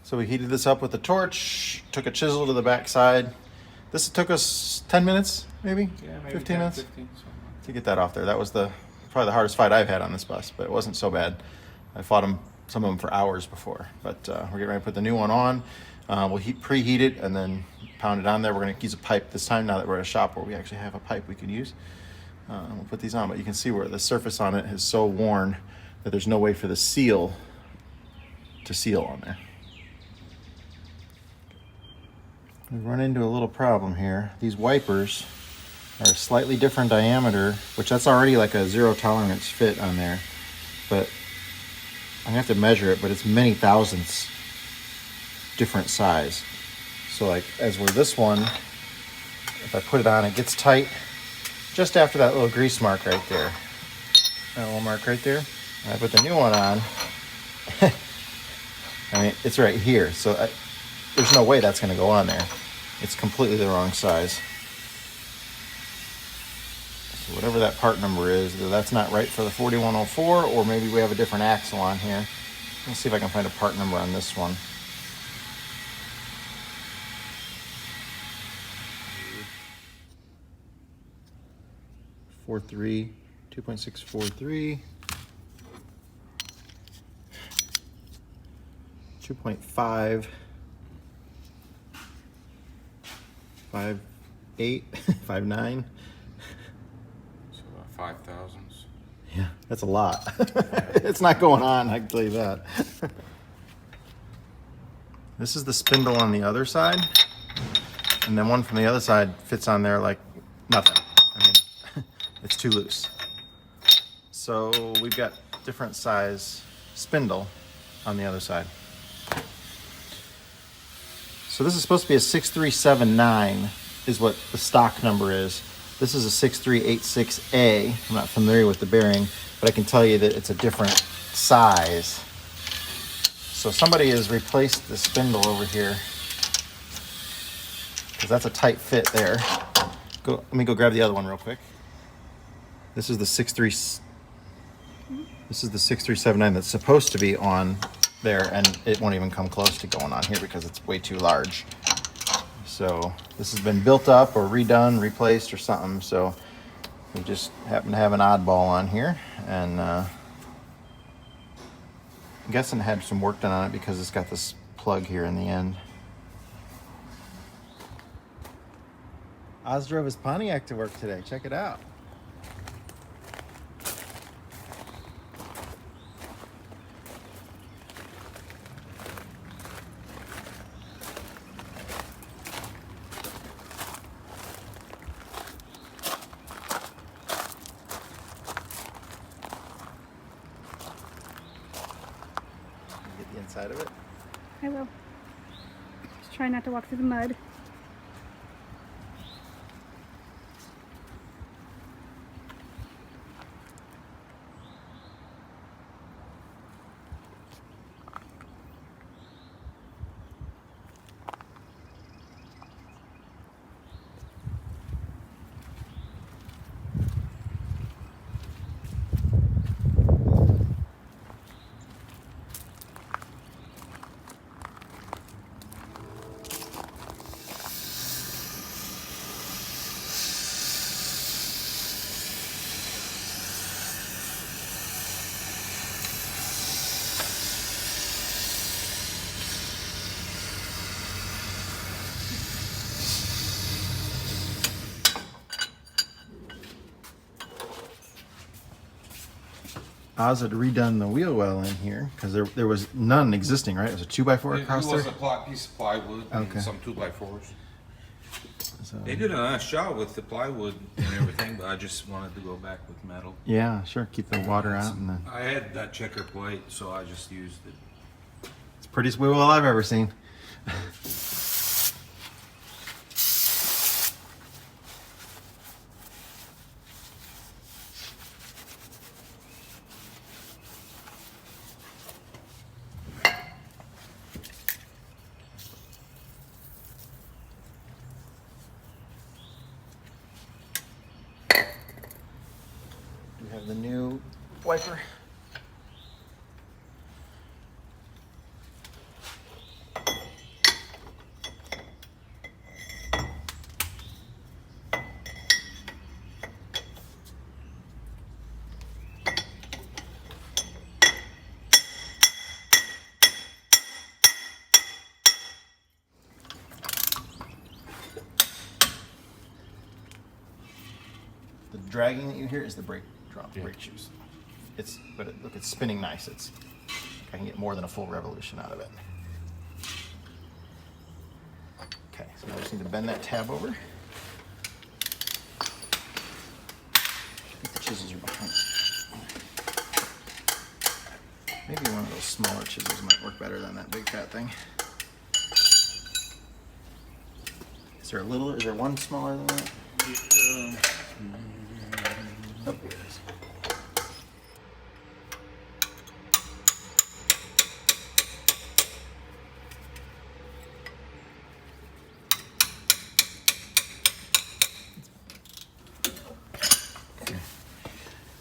So we heated this up with the torch, took a chisel to the back side. This took us 10 minutes, maybe? Yeah, maybe 15 minutes 15, to get that off there. That was probably the hardest fight I've had on this bus, but it wasn't so bad. I fought some of them for hours before, but we're getting ready to put the new one on. We'll preheat it and then pound it on there. We're going to use a pipe this time now that we're at a shop where we actually have a pipe we can use. We'll put these on, but you can see where the surface on it is so worn that there's no way for the seal to seal on there. We've run into a little problem here. These wipers are a slightly different diameter, which that's already like a 0 tolerance fit on there, but I have to measure it, but it's many thousandths different size. So like as where this one, if I put it on, it gets tight just after that little grease mark right there. That little mark right there. And I put the new one on. I mean, it's right here. So there's no way that's going to go on there. It's completely the wrong size. So whatever that part number is, either that's not right for the 4104, or maybe we have a different axle on here. Let's see if I can find a part number on this one. .43, 2.643, 2.5, 5.8, 5.9. So about 5 thousandths. Yeah, that's a lot. It's not going on, I can tell you that. This is the spindle on the other side, and then one from the other side fits on there like nothing. I mean, it's too loose. So we've got different size spindle on the other side. So this is supposed to be a 6379 is what the stock number is. This is a 6386A. I'm not familiar with the bearing, but I can tell you that it's a different size. So somebody has replaced the spindle over here, because that's a tight fit there. Let me go grab the other one real quick. This is the 6379 that's supposed to be on there, and it won't even come close to going on here because it's way too large. So this has been built up or redone, replaced or something. So we just happen to have an oddball on here, and I'm guessing it had some work done on it because it's got this plug here in the end. Oz drove his Pontiac to work today. Check it out. Get the inside of it. I will. Just try not to walk through the mud. Oz had redone the wheel well in here because there was none existing, right? It was a 2x4 across there. It was a piece of plywood and some 2x4s. So they did a nice job with the plywood and everything, but I just wanted to go back with metal. Yeah, sure. Keep the water out. And I had that checker plate, so I just used it. It's the prettiest wheel well I've ever seen. We have the new wiper. dragging that you hear is the brake drum, brake shoes. Look, it's spinning nice. I can get more than a full revolution out of it. Okay, so now I just need to bend that tab over. I think the chisels are behind. Maybe one of those smaller chisels might work better than that big fat thing. Is there one smaller than that? Oh, here it is.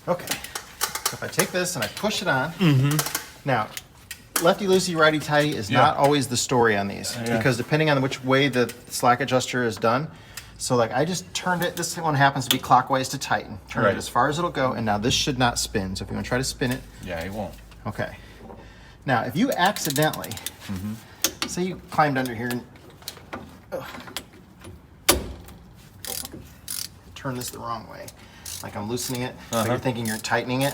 Okay, so if I take this and I push it on, now lefty loosey, righty tighty is not always the story on these because depending on which way the slack adjuster is done. So like I just turned it, this one happens to be clockwise to tighten. Turn it as far as it'll go, and now this should not spin. So if you want to try to spin it. Yeah, it won't. Okay. Now if you accidentally, say you climbed under here and turn this the wrong way. Like I'm loosening it, but you're thinking you're tightening it.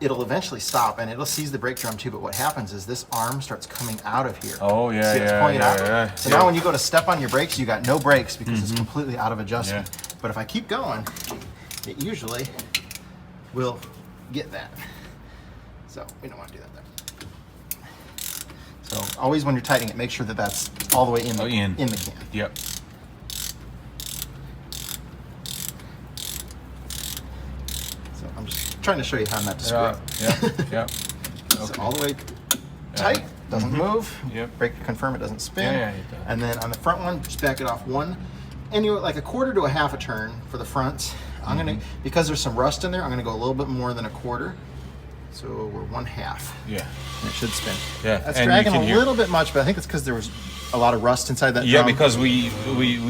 It'll eventually stop and it'll seize the brake drum too, but what happens is this arm starts coming out of here. Oh, yeah, See, it's pointing out? So now when you go to step on your brakes, you got no brakes because it's completely out of adjustment. But if I keep going, it usually will get that. So we don't want to do that there. So always when you're tightening it, make sure that that's all the way in the can. Yep. I'm just trying to show you how not to screw up. Yep. So all the way tight, doesn't move. Brake to confirm it doesn't spin. It does. And then on the front one, just back it off anywhere like a quarter to a half a turn for the front. I'm gonna, because there's some rust in there, I'm gonna go a little bit more than a quarter. So we're 1/2. Yeah. And it should spin. Yeah. That's dragging a little bit much, but I think it's because there was a lot of rust inside that drum. Because we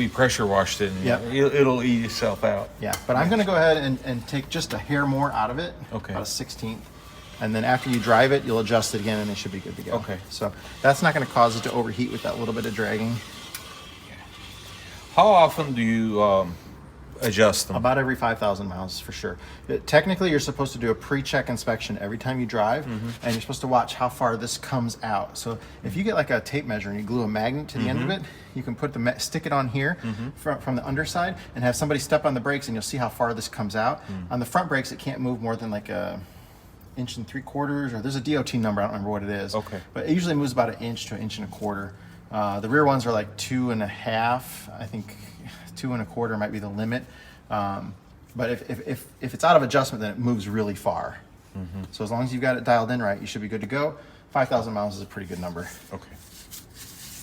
pressure washed it and it'll eat itself out. Yeah, but I'm gonna go ahead and take just a hair more out of it. Okay. About a 1/16. And then after you drive it, you'll adjust it again and it should be good to go. Okay. So that's not gonna cause it to overheat with that little bit of dragging. How often do you adjust them? About every 5,000 miles for sure. Technically, you're supposed to do a pre-check inspection every time you drive, and you're supposed to watch how far this comes out. So if you get like a tape measure and you glue a magnet to the end of it, you can put stick it on here from the underside and have somebody step on the brakes and you'll see how far this comes out. On the front brakes, it can't move more than like a 1 3/4, or there's a DOT number, I don't remember what it is. Okay. But it usually moves about 1 inch to 1 1/4 inches. The rear ones are like 2.5. I think 2 1/4 might be the limit. But if it's out of adjustment, then it moves really far. So as long as you've got it dialed in right, you should be good to go. 5,000 miles is a pretty good number. Okay.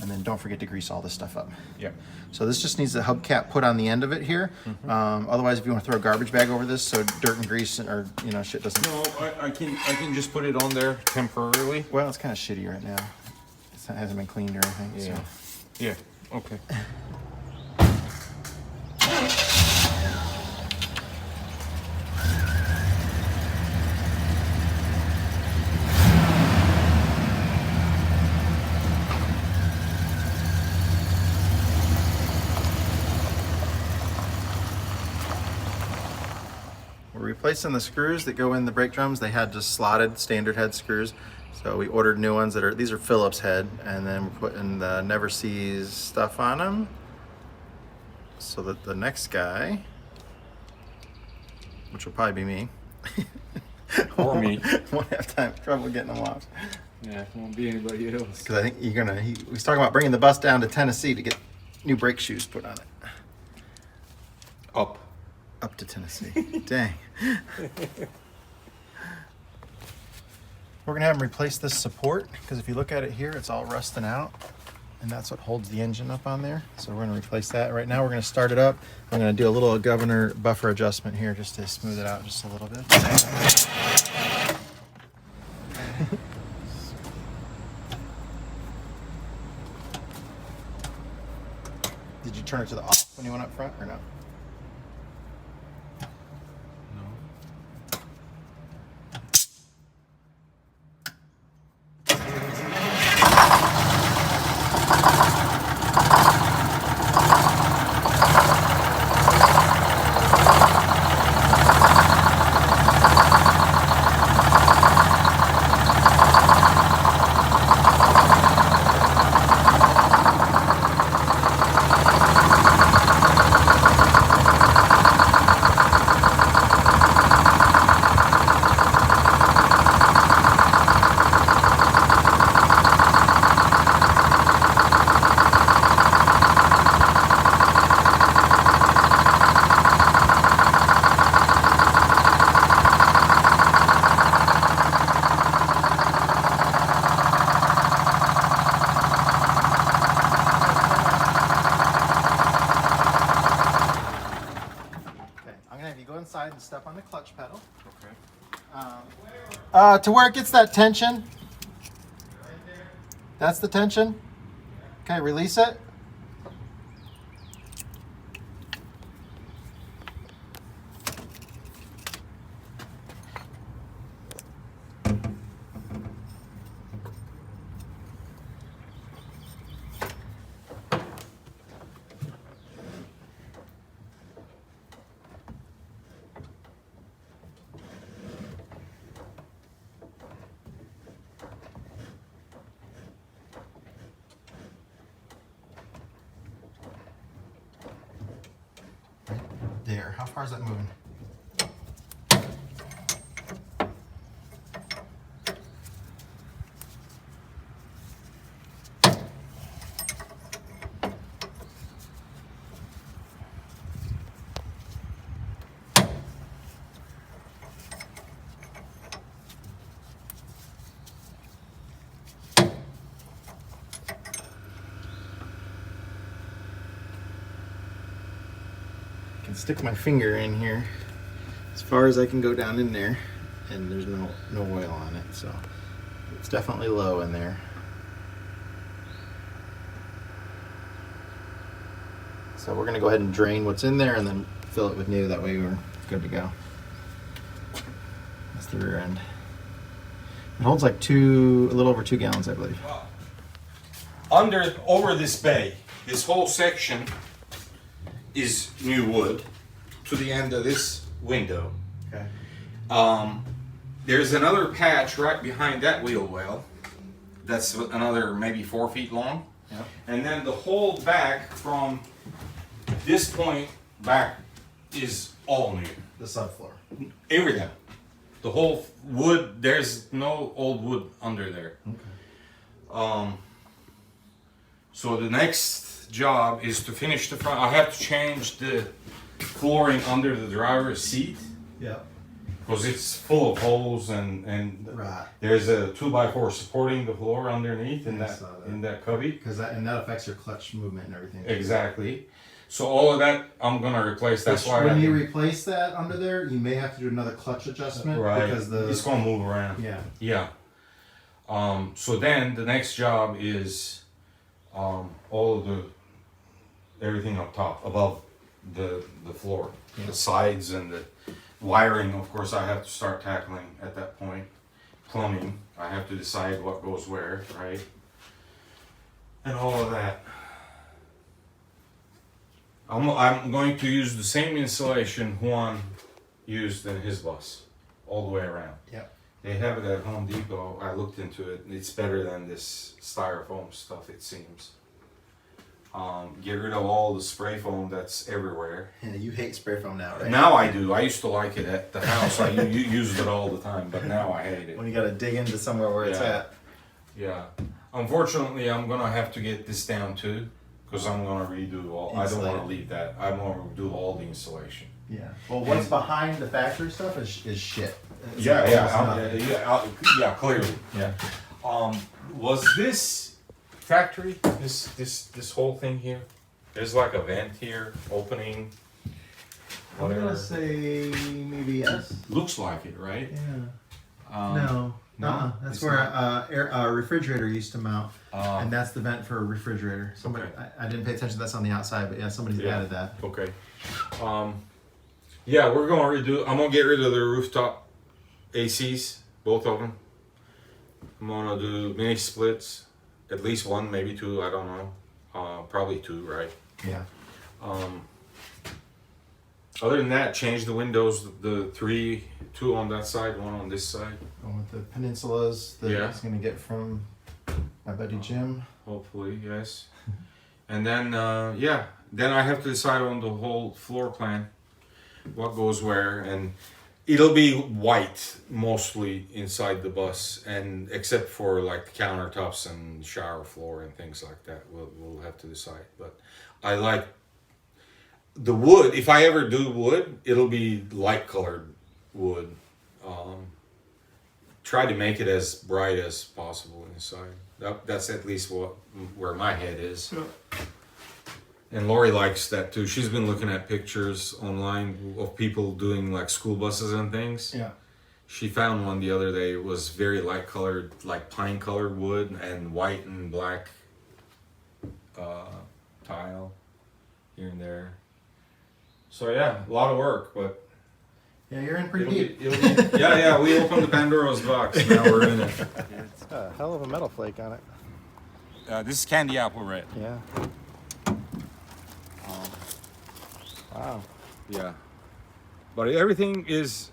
And then don't forget to grease all this stuff up. Yeah. So this just needs the hubcap put on the end of it here. Otherwise, if you want to throw a garbage bag over this, so dirt and grease or shit doesn't. No, I can just put it on there temporarily. Well, it's kind of shitty right now. It hasn't been cleaned or anything. Yeah. So. Yeah. Okay. We're replacing the screws that go in the brake drums. They had just slotted standard head screws. So we ordered new ones these are Phillips head, and then we're putting the Never Sees stuff on them so that the next guy, which will probably be me, Or me. won't have trouble getting them off. Yeah, it won't be anybody else. Because I think he was talking about bringing the bus down to Tennessee to get new brake shoes put on it. Up to Tennessee. Dang. We're gonna have him replace this support because if you look at it here, it's all rusting out, and that's what holds the engine up on there. So we're gonna replace that. Right now, we're gonna start it up. I'm gonna do a little governor buffer adjustment here just to smooth it out just a little bit. Did you turn it to the off when you went up front or no? step on the clutch pedal. Okay. To where it gets that tension. That's the tension. Okay, release it. There. How far is that moving? I can stick my finger in here as far as I can go down in there, and there's no oil on it, so it's definitely low in there. So we're going to go ahead and drain what's in there and then fill it with new. That way we're good to go. That's the rear end. It holds like a little over 2 gallons, I believe. Over this bay, this whole section is new wood to the end of this window. Okay. There's another patch right behind that wheel well. That's another maybe 4 feet long. Yep. And then the whole back from this point back is all new. The subfloor. Everything. The whole wood, there's no old wood under there. Okay. So the next job is to finish the front. I have to change the flooring under the driver's seat Yep. because it's full of holes and Right. there's a 2x4 supporting the floor underneath in I that saw that. in that cubby. Because that affects your clutch movement and everything. Exactly. So all of that I'm gonna replace. That's why when you replace that under there, you may have to do another clutch adjustment right because it's gonna move around. yeah. Yeah. So then the next job is all of everything up top above the floor, Yeah. the sides and the wiring. Of course, I have to start tackling at that point. Plumbing. I have to decide what goes where, right? And all of that. I'm going to use the same insulation Juan used in his bus, all the way around. Yep. They have it at Home Depot. I looked into it. It's better than this styrofoam stuff, it seems. Get rid of all the spray foam that's everywhere. Yeah, you hate spray foam now, right? Now I do. I used to like it at the house. I used it all the time, but now I hate it. When you got to dig into somewhere where it's Yeah. at. Yeah. Unfortunately, I'm gonna have to get this down too, because I'm gonna redo all. I don't want Insulate. to leave that. I'm gonna do all the insulation. Yeah. Well, what's behind the factory stuff is shit. It's Yeah, almost yeah, nothing. yeah, clearly. Yeah. Was this factory? This whole thing here? There's like a vent here, opening. I'm Whatever. gonna say maybe yes. Looks like it, right? Yeah. No. no, That's it's where not. a refrigerator used to mount, Uh, and that's the vent for a refrigerator. Somebody, Okay. I didn't pay attention. That's on the outside, but yeah, somebody's Yeah. added that. Okay. Yeah, we're gonna redo. I'm gonna get rid of the rooftop ACs, both of them. I'm gonna do mini splits, at least one, maybe two. I don't know. Probably two, right? Yeah. Other than that, change the windows. The two on that side, one on this side. Going with the peninsulas that Yeah. it's gonna get from my buddy Jim. Hopefully, yes. And then, then I have to decide on the whole floor plan, what goes where, and it'll be white mostly inside the bus, and except for like countertops and shower floor and things like that, we'll have to decide. But I like the wood. If I ever do wood, it'll be light colored wood. Try to make it as bright as possible inside. That's at least where my head is. And Lori likes that too. She's been looking at pictures online of people doing like school buses and things. Yeah. She found one the other day. It was very light colored, like pine colored wood and white and black tile here and there. So yeah, a lot of work, but Yeah, you're in pretty deep. yeah. We opened the Pandora's box. Now we're in it. It's a hell of a metal flake on it. This is candy apple red. Yeah. Wow. Yeah, but everything is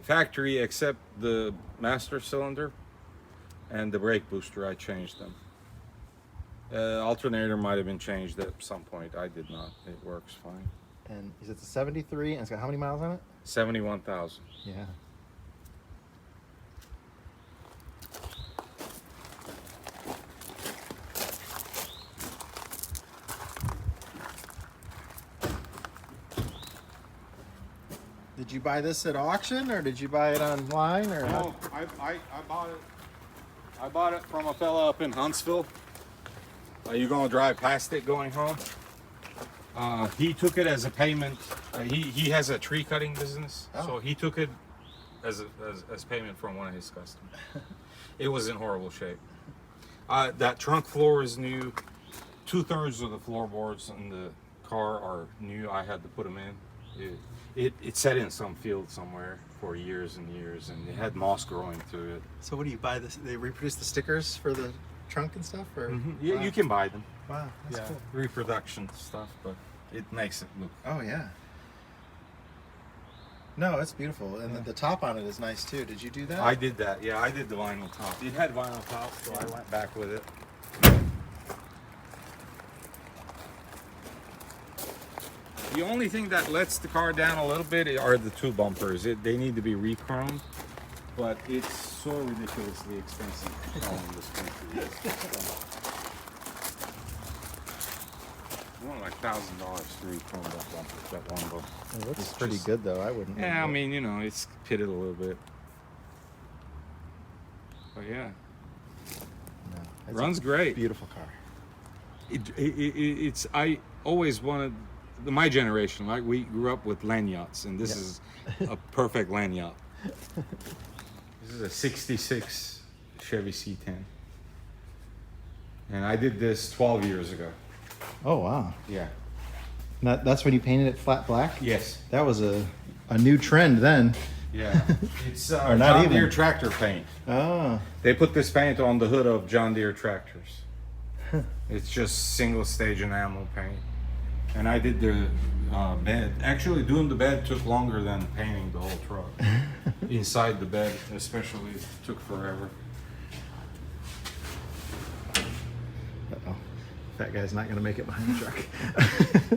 factory except the master cylinder and the brake booster. I changed them. Alternator might have been changed at some point. I did not. It works fine. And is it the 73? And it's got how many miles on it? 71,000. Yeah. Did you buy this at auction or did you buy it online or? No, I bought it. I bought it from a fella up in Huntsville. Are you gonna drive past it going home? He took it as a payment. He has a tree cutting business, so he took it as payment from one of his customers. It was in horrible shape. That trunk floor is new. 2/3 of the floorboards in the car are new. I had to put them in. It sat in some field somewhere for years and years, and it had moss growing through it. So what do you buy this? They reproduce the stickers for the trunk and stuff, or? Yeah, Wow. you can buy them. Wow, that's cool. Reproduction stuff, but it makes it look. Oh yeah. No, it's beautiful, and the top on it is nice too. Did you do that? I did that. Yeah, I did the vinyl top. It had vinyl top, so I went back with it. The only thing that lets the car down a little bit are the two bumpers. They need to be re-chromed, but it's so ridiculously expensive. In this country. Like $1,000 to re-chrome that bumper, that one bumper. It looks It's pretty just- good though. I wouldn't. Yeah, I mean, you know, it's pitted a little bit. But yeah, No, it's runs a great. beautiful car. It's I always wanted my generation. Like we grew up with lanyards, and this is a perfect lanyard. This is a '66 Chevy C10, and I did this 12 years ago. Oh wow. Yeah. That's when you painted it flat black. Yes. That was a new trend then. Yeah. It's Or not John even. Deere tractor paint. Oh. They put this paint on the hood of John Deere tractors. It's just single stage enamel paint. And I did the bed. Actually, doing the bed took longer than painting the whole truck. Inside the bed, especially, took forever. Uh-oh. Fat guy's not gonna make it behind the truck.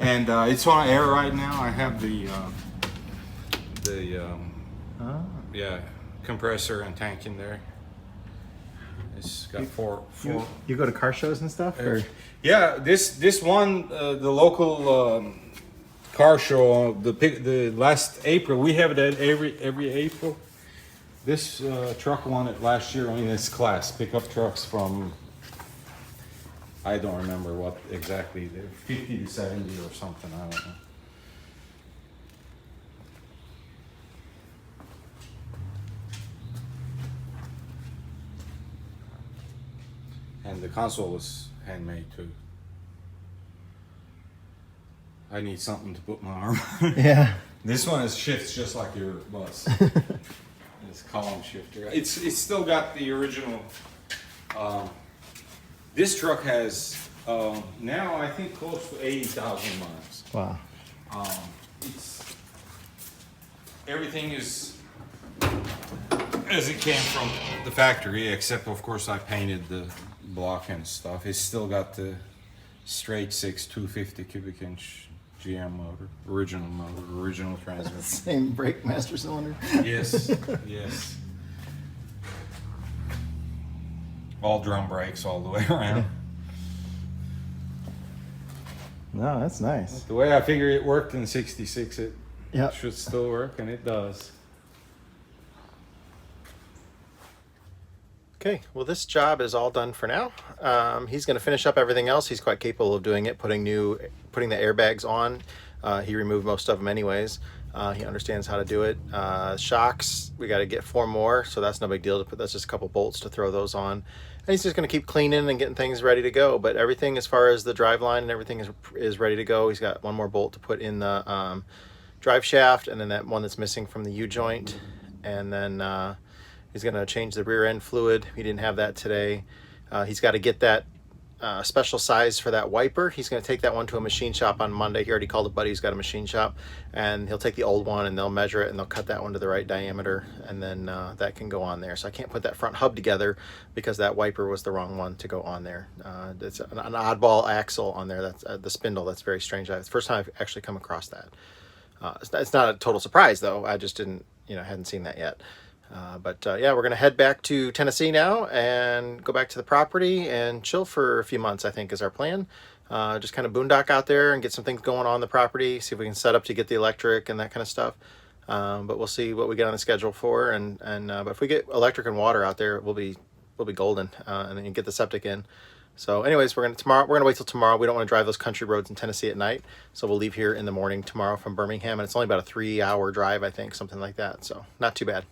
And it's on air right now. I have the compressor and tank in there. It's got four. You go to car shows and stuff, or? Yeah, this one, the local car show, the last April, we have it at every April. This truck won it last year in its class, pickup trucks from, I don't remember what exactly, 50 to 70 or something, I don't know. And the console was handmade too. I need something to put my arm on. Yeah. This one shifts just like your bus. It's column shifter. It's still got the original. This truck has now I think close to 80,000 miles. Wow. It's everything is as it came from the factory, except of course I painted the block and stuff. It's still got the straight 6 250 cubic inch GM motor, original transmission. Same brake master cylinder. Yes, yes. All drum brakes all the way around. No, that's nice. The way I figure it worked in '66, it Yep. should still work, and it does. Okay, well this job is all done for now. He's going to finish up everything else. He's quite capable of doing it, putting the airbags on. He removed most of them anyways. He understands how to do it. Shocks, we got to get 4 more, so that's no big deal to put. That's just a couple bolts to throw those on. And he's just going to keep cleaning and getting things ready to go. But everything as far as the drive line and everything is ready to go. He's got 1 more bolt to put in the drive shaft, and then that one that's missing from the U-joint. And then he's going to change the rear end fluid. He didn't have that today. He's got to get that special size for that wiper. He's going to take that one to a machine shop on Monday. He already called a buddy who's got a machine shop, and he'll take the old one and they'll measure it and they'll cut that one to the right diameter, and then that can go on there. So I can't put that front hub together because that wiper was the wrong one to go on there. It's an oddball axle on there. That's the spindle. That's very strange. It's the first time I've actually come across that. It's not a total surprise though. I just hadn't seen that yet. Yeah, we're gonna head back to Tennessee now and go back to the property and chill for a few months, I think is our plan. Just kind of boondock out there and get some things going on the property, see if we can set up to get the electric and that kind of stuff. But we'll see what we get on the schedule for, but if we get electric and water out there, we'll be golden, and then you get the septic in. So anyways, we're gonna wait till tomorrow. We don't want to drive those country roads in Tennessee at night, so we'll leave here in the morning tomorrow from Birmingham, and it's only about a 3-hour drive, I think, something like that, so not too bad.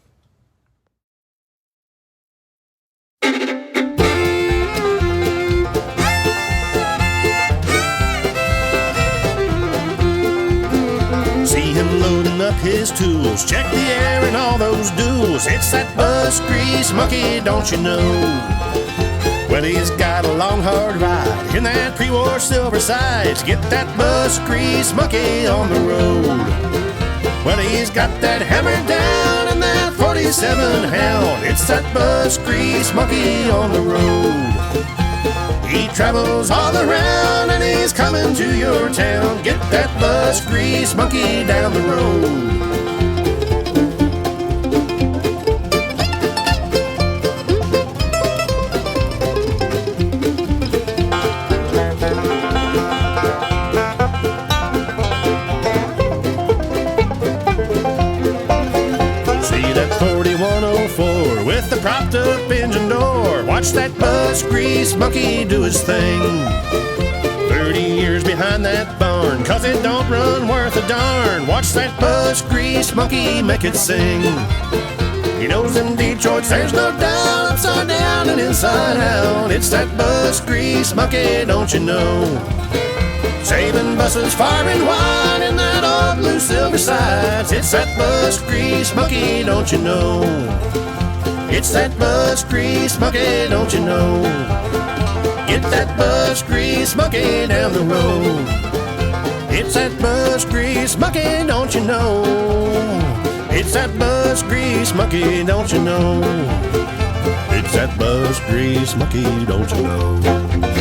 See him loading up his tools, check the air and all those duels. It's that bus grease monkey, don't you know? Well, he's got a long hard ride in that pre-war silver sides. Get that bus grease monkey on the road. Well, he's got that hammer down in that 47 Hound. It's that bus grease monkey on the road. He travels all around and he's coming to your town. Get that bus grease monkey down the road. See that 4104 with the propped up engine door. Watch that bus grease monkey do his thing. 30 years behind that barn, 'cause it don't run worth a darn. Watch that bus grease monkey make it sing. He knows them Detroits, there's no doubt, upside down and inside out. It's that bus grease monkey, don't you know? Saving buses far and wide in that old blue silver sides. It's that bus grease monkey, don't you know? It's that bus grease monkey, don't you know? Get that bus grease monkey down the road. It's that bus grease monkey, don't you know? It's that bus grease monkey, don't you know? It's that bus grease monkey, don't you know?